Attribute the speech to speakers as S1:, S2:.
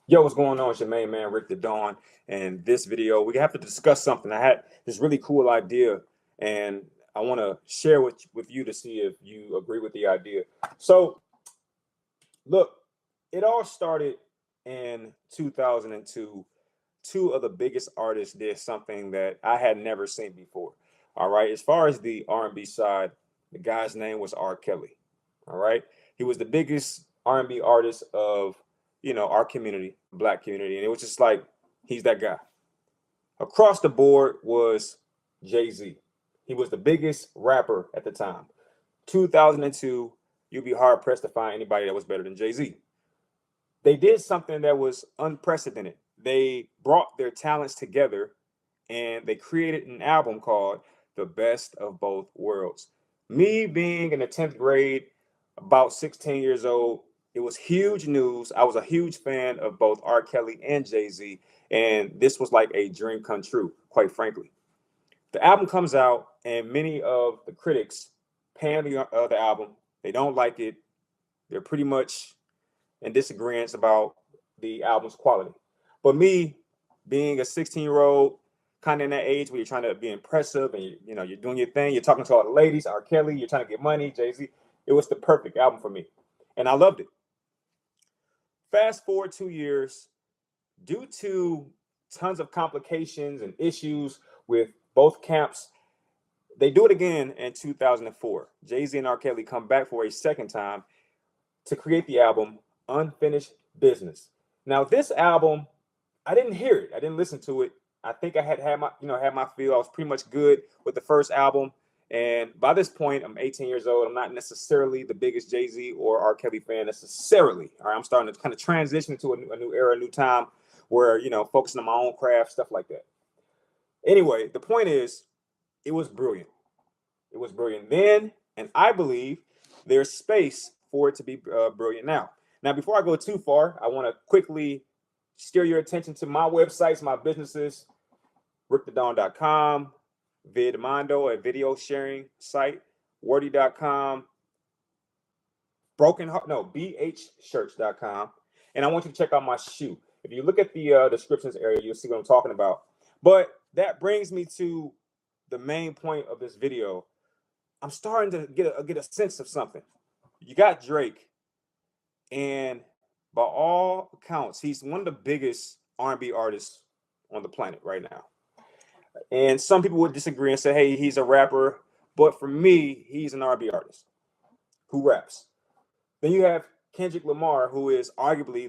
S1: Yo, what's going on? It's your main man, Rick the Dawn. And this video, we have to discuss something. I had this really cool idea, and I want to share with you to see if you agree with the idea. So, look, it all started in 2002. Two of the biggest artists did something that I had never seen before. All right. As far as the R&B side, the guy's name was R. Kelly. All right. He was the biggest R&B artist of, our community, black community. And it was just like, he's that guy. Across the board was Jay-Z. He was the biggest rapper at the time. 2002, you'd be hard pressed to find anybody that was better than Jay-Z. They did something that was unprecedented. They brought their talents together and they created an album called The Best of Both Worlds. Me being in the 10th grade, about 16 years old, it was huge news. I was a huge fan of both R. Kelly and Jay-Z, and this was like a dream come true, quite frankly. The album comes out, and many of the critics pan the album. They don't like it. They're pretty much in disagreement about the album's quality. But me, being a 16-year-old, kind of in that age where you're trying to be impressive and you're doing your thing, you're talking to all the ladies, R. Kelly, you're trying to get money, Jay-Z. It was the perfect album for me, and I loved it. Fast forward 2 years, due to tons of complications and issues with both camps, they do it again in 2004. Jay-Z and R. Kelly come back for a second time to create the album Unfinished Business. Now, this album, I didn't hear it. I didn't listen to it. I think I had my feel. I was pretty much good with the first album. And by this point, I'm 18 years old. I'm not necessarily the biggest Jay-Z or R. Kelly fan necessarily. All right, I'm starting to kind of transition into a new era, a new time where, focusing on my own craft, stuff like that. Anyway, the point is, it was brilliant. It was brilliant then, and I believe there's space for it to be brilliant now. Now, before I go too far, I want to quickly steer your attention to my websites, my businesses, rickthedon.com, Vidmondo, a video sharing site, wordy.com, bhshirts.com, and I want you to check out my shoe. If you look at the descriptions area, you'll see what I'm talking about. But that brings me to the main point of this video. I'm starting to get a sense of something. You got Drake, and by all accounts, he's one of the biggest R&B artists on the planet right now. And some people would disagree and say, hey, he's a rapper. But for me, he's an R&B artist who raps. Then you have Kendrick Lamar, who is arguably